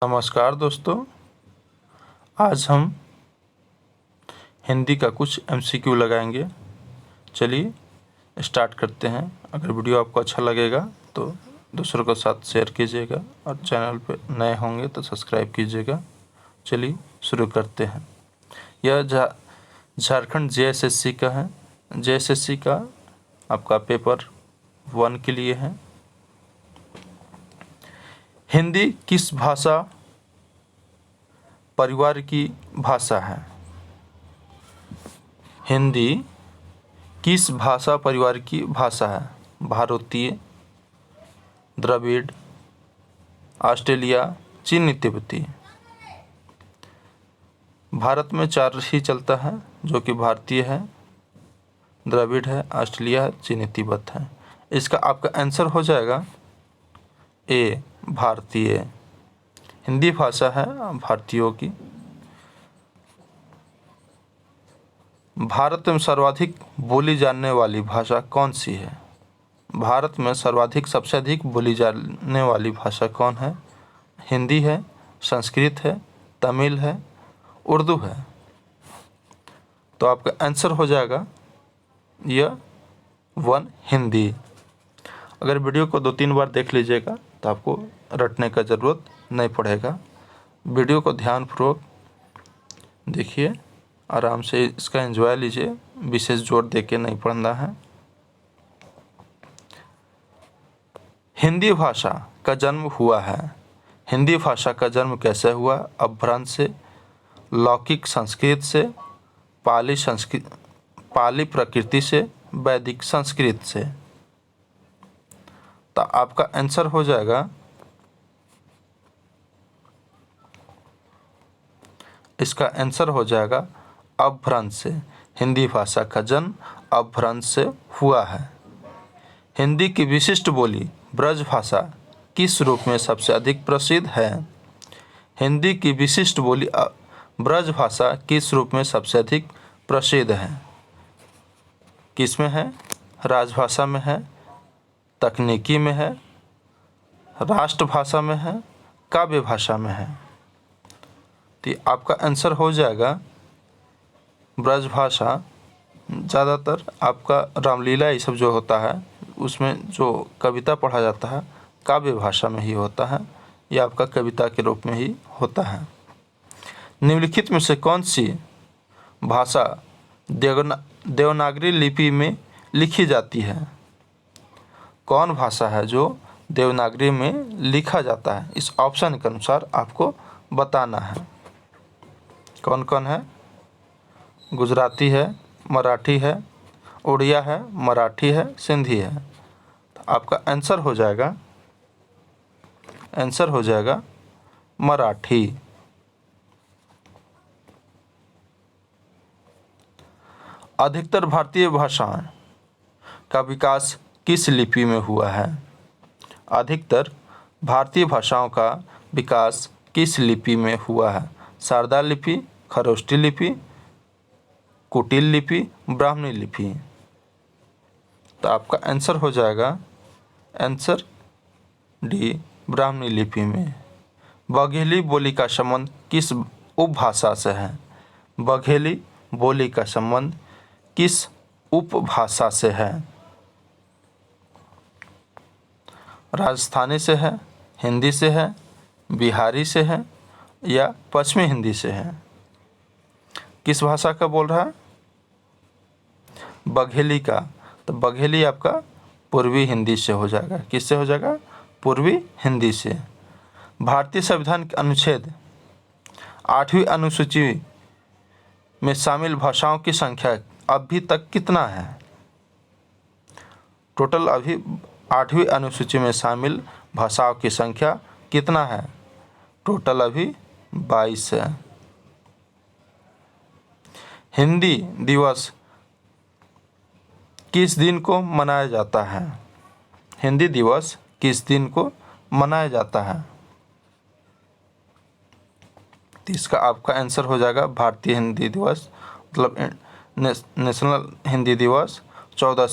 नमस्कार दोस्तों, आज हम हिंदी का कुछ MCQ लगाएंगे। चलिए स्टार्ट करते हैं। अगर वीडियो आपको अच्छा लगेगा तो दूसरों के साथ शेयर कीजिएगा और चैनल पर नए होंगे तो सब्सक्राइब कीजिएगा। चलिए शुरू करते हैं। यह झारखंड JSSC का है। JSSC का आपका पेपर 1 के लिए है। हिंदी किस भाषा परिवार की भाषा है? हिंदी किस भाषा परिवार की भाषा है? भारतीय, द्रविड़, ऑस्ट्रेलिया, चीनी, तिब्बती। भारत में 4 ही चलता है, जो कि भारतीय है, द्रविड़ है, ऑस्ट्रेलिया, चीनी, तिब्बत है। इसका आपका आंसर हो जाएगा ए, भारतीय। हिंदी भाषा है भारतीयों की। भारत में सर्वाधिक बोली जाने वाली भाषा कौन सी है? भारत में सबसे अधिक बोली जाने वाली भाषा कौन है? हिंदी है, संस्कृत है, तमिल है, उर्दू है। तो आपका आंसर हो जाएगा यह 1 हिंदी। अगर वीडियो को 2-3 बार देख लीजिएगा तो आपको रटने का ज़रूरत नहीं पड़ेगा। वीडियो को ध्यानपूर्वक देखिए, आराम से इसका एंजॉय लीजिए, विशेष जोर देके नहीं पढ़ना है। हिंदी भाषा का जन्म हुआ है। हिंदी भाषा का जन्म कैसे हुआ? अपभ्रंश से, लौकिक संस्कृत से, पाली प्रकृति से, वैदिक संस्कृत से। तो आपका आंसर हो जाएगा, इसका आंसर हो जाएगा अपभ्रंश से। हिंदी भाषा का जन्म अपभ्रंश से हुआ है। हिंदी की विशिष्ट बोली ब्रज भाषा किस रूप में सबसे अधिक प्रसिद्ध है? हिंदी की विशिष्ट बोली ब्रज भाषा किस रूप में सबसे अधिक प्रसिद्ध है? किस में है? राजभाषा में है, तकनीकी में है, राष्ट्रभाषा में है, काव्य भाषा में है। तो आपका आंसर हो जाएगा ब्रजभाषा। ज़्यादातर आपका रामलीला ये सब जो होता है उसमें जो कविता पढ़ा जाता है काव्य भाषा में ही होता है, या आपका कविता के रूप में ही होता है। निम्नलिखित में से कौन सी भाषा देवनागरी लिपि में लिखी जाती है? कौन भाषा है जो देवनागरी में लिखा जाता है? इस ऑप्शन के अनुसार आपको बताना है। कौन कौन है? गुजराती है, मराठी है, उड़िया है, मराठी है, सिंधी है। तो आपका आंसर हो जाएगा मराठी। अधिकतर भारतीय भाषाओं का विकास किस लिपि में हुआ है? अधिकतर भारतीय भाषाओं का विकास किस लिपि में हुआ है? शारदा लिपि, खरोष्ठी लिपि, कुटिल लिपि, ब्राह्मणी लिपि। तो आपका आंसर हो जाएगा आंसर डी, ब्राह्मणी लिपि में। बघेली बोली का संबंध किस उपभाषा से है? बघेली बोली का संबंध किस उपभाषा से है? राजस्थानी से है, हिंदी से है, बिहारी से है, या पश्चिमी हिंदी से है? किस भाषा का बोल रहा है? बघेली का। तो बघेली आपका पूर्वी हिंदी से हो जाएगा। किससे हो जाएगा? पूर्वी हिंदी से। भारतीय संविधान के अनुच्छेद 8वीं अनुसूची में शामिल भाषाओं की संख्या अभी तक कितना है? टोटल अभी 8वीं अनुसूची में शामिल भाषाओं की संख्या कितना है? टोटल अभी 22 है। हिंदी दिवस किस दिन को मनाया जाता है? हिंदी दिवस किस दिन को मनाया जाता है? तो इसका आपका आंसर हो जाएगा भारतीय हिंदी दिवस, मतलब नेशनल हिंदी दिवस 14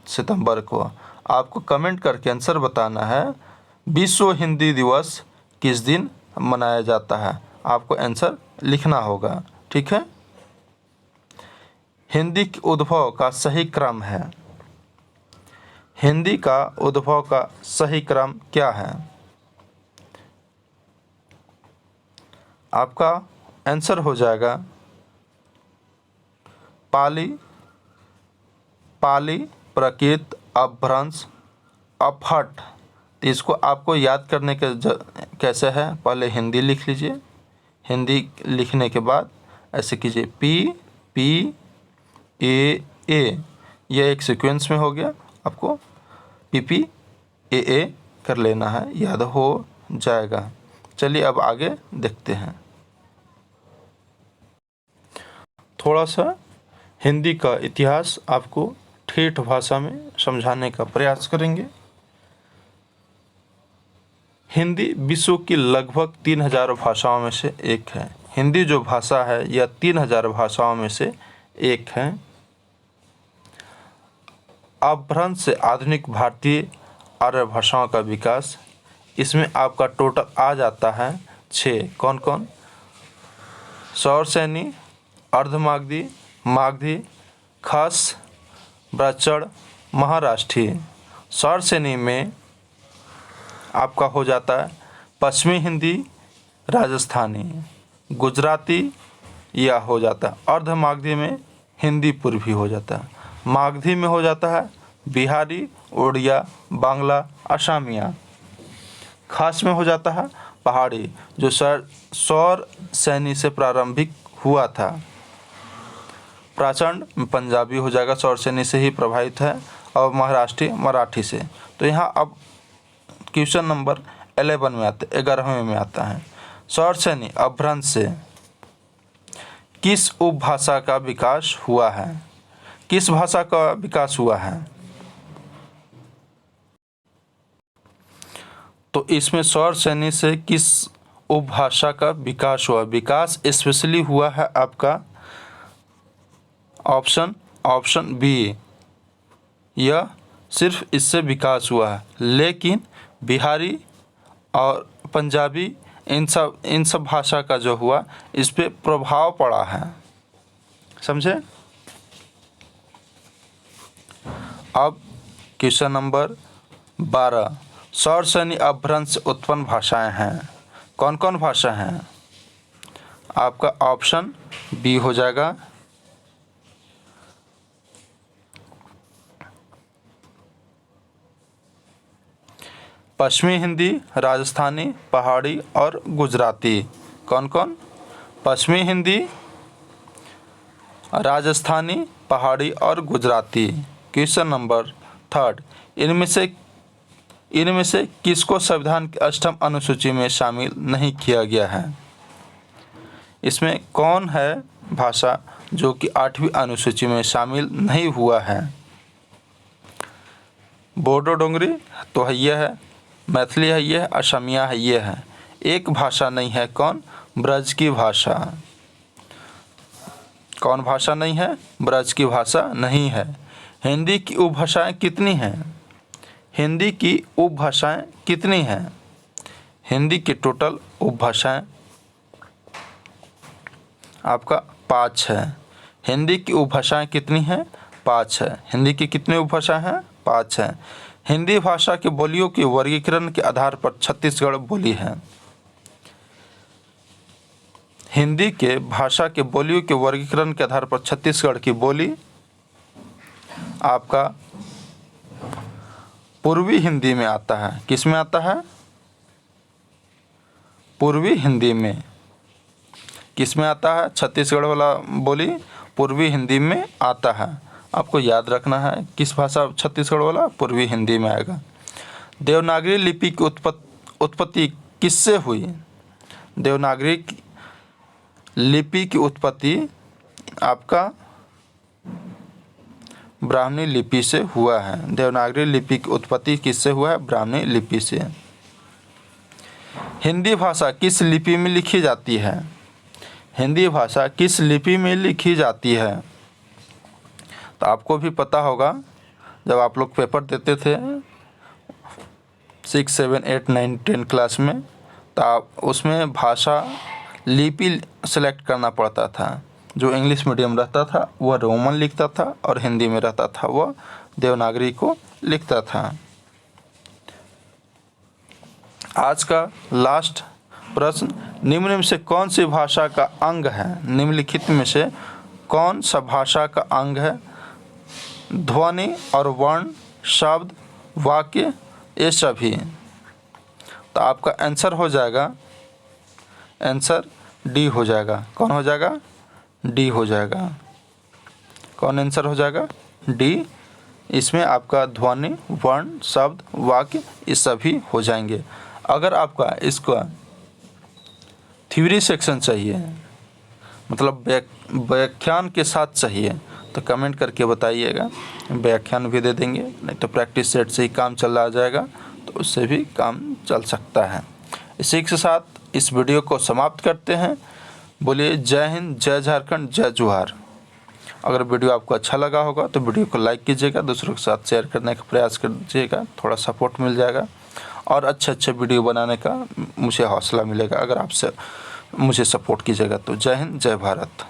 सितंबर को। आपको कमेंट करके आंसर बताना है विश्व हिंदी दिवस किस दिन मनाया जाता है? आपको आंसर लिखना होगा। ठीक है। हिंदी के उद्भव का सही क्रम है। हिंदी का उद्भव का सही क्रम क्या है? आपका आंसर हो जाएगा पाली, पाली, प्राकृत, अपभ्रंश, अपहट। तो इसको आपको याद करने के कैसे है, पहले हिंदी लिख लीजिए। हिंदी लिखने के बाद ऐसे कीजिए पी ए, यह एक सीक्वेंस में हो गया। आपको पी ए कर लेना है, याद हो जाएगा। चलिए अब आगे देखते हैं। थोड़ा सा हिंदी का इतिहास आपको ठेठ भाषा में समझाने का प्रयास करेंगे। हिंदी विश्व की लगभग 3000 भाषाओं में से एक है। हिंदी जो भाषा है यह 3000 भाषाओं में से एक है। अपभ्रंश से आधुनिक भारतीय आर्य भाषाओं का विकास, इसमें आपका टोटल आ जाता है 6। कौन कौन? सौरसैनी, अर्धमागधी, मागधी, खस, ब्राह्मण, महाराष्ट्रीय। सौरसैनी में आपका हो जाता है पश्चिमी हिंदी, राजस्थानी, गुजराती, यह हो जाता है। अर्धमागधी में हिंदी पूर्वी हो जाता है। मागधी में हो जाता है बिहारी, उड़िया, बांग्ला, असमिया। खास में हो जाता है पहाड़ी, जो सौर सैनी से प्रारंभिक हुआ था। प्रचंड पंजाबी हो जाएगा, सौर सैनी से ही प्रभावित है, और महाराष्ट्री मराठी से। तो यहाँ अब क्वेश्चन नंबर 11 में आता है, 11वें में आता है। सौर सैनी अपभ्रंश से किस उपभाषा का विकास हुआ है? किस भाषा का विकास हुआ है? तो इसमें सौर सैनी से किस उपभाषा का विकास हुआ? विकास स्पेशली हुआ है आपका ऑप्शन बी, यह सिर्फ इससे विकास हुआ है। लेकिन बिहारी और पंजाबी इन सब भाषा का जो हुआ, इस पे प्रभाव पड़ा है। समझे? अब क्वेश्चन नंबर 12, सौर सैनी अपभ्रंश से उत्पन्न भाषाएं हैं। कौन कौन भाषा हैं? आपका ऑप्शन बी हो जाएगा पश्चिमी हिंदी, राजस्थानी, पहाड़ी और गुजराती। कौन कौन? पश्चिमी हिंदी, राजस्थानी, पहाड़ी और गुजराती। क्वेश्चन नंबर 3, इनमें से किसको संविधान की 8वीं अनुसूची में शामिल नहीं किया गया है? इसमें कौन है भाषा जो कि 8वीं अनुसूची में शामिल नहीं हुआ है? बोडो डोंगरी तो है, यह है। मैथिली है, यह असमिया है, यह है। एक भाषा नहीं है, कौन? ब्रज की भाषा। कौन भाषा नहीं है? ब्रज की भाषा नहीं है। हिंदी की उपभाषाएं कितनी हैं? हिंदी की उपभाषाएं कितनी हैं? हिंदी की टोटल उपभाषाएं आपका 5 है। हिंदी की उपभाषाएं कितनी हैं? 5 है। हिंदी की कितनी उपभाषाएं हैं? 5 है। हिंदी भाषा के बोलियों के वर्गीकरण के आधार पर छत्तीसगढ़ बोली है। हिंदी के भाषा के बोलियों के वर्गीकरण के आधार पर छत्तीसगढ़ की बोली आपका पूर्वी हिंदी में आता है। किस में आता है? पूर्वी हिंदी में। किस में आता है? छत्तीसगढ़ वाला बोली पूर्वी हिंदी में आता है। आपको याद रखना है किस भाषा छत्तीसगढ़ वाला पूर्वी हिंदी में आएगा। देवनागरी लिपि की उत्पत्ति किससे हुई? देवनागरी लिपि की उत्पत्ति आपका ब्राह्मणी लिपि से हुआ है। देवनागरी लिपि की उत्पत्ति किससे हुआ है? ब्राह्मणी लिपि से। हिंदी भाषा किस लिपि में लिखी जाती है? हिंदी भाषा किस लिपि में लिखी जाती है? तो आपको भी पता होगा, जब आप लोग पेपर देते थे 6, 7, 8, 9, 10 क्लास में, तो आप उसमें भाषा लिपि सेलेक्ट करना पड़ता था। जो इंग्लिश मीडियम रहता था वह रोमन लिखता था और हिंदी में रहता था वह देवनागरी को लिखता था। आज का लास्ट प्रश्न, निम्न में से कौन सी भाषा का अंग है? निम्नलिखित में से कौन सा भाषा का अंग है? ध्वनि और वर्ण, शब्द, वाक्य, ये सभी। तो आपका आंसर हो जाएगा, आंसर डी हो जाएगा। कौन हो जाएगा? डी हो जाएगा। कौन आंसर हो जाएगा? डी। इसमें आपका ध्वनि, वर्ण, शब्द, वाक्य ये सभी हो जाएंगे। अगर आपका इसका थ्योरी सेक्शन चाहिए, मतलब व्याख्यान के साथ चाहिए, तो कमेंट करके बताइएगा, व्याख्यान भी दे देंगे। नहीं तो प्रैक्टिस सेट से ही काम चला जाएगा, तो उससे भी काम चल सकता है। इसी के साथ इस वीडियो को समाप्त करते हैं। बोलिए जय हिंद, जय झारखंड, जय जोहार। अगर वीडियो आपको अच्छा लगा होगा तो वीडियो को लाइक कीजिएगा, दूसरों के साथ शेयर करने का प्रयास कीजिएगा, थोड़ा सपोर्ट मिल जाएगा और अच्छे वीडियो बनाने का मुझे हौसला मिलेगा अगर आपसे मुझे सपोर्ट कीजिएगा। तो जय हिंद, जय भारत।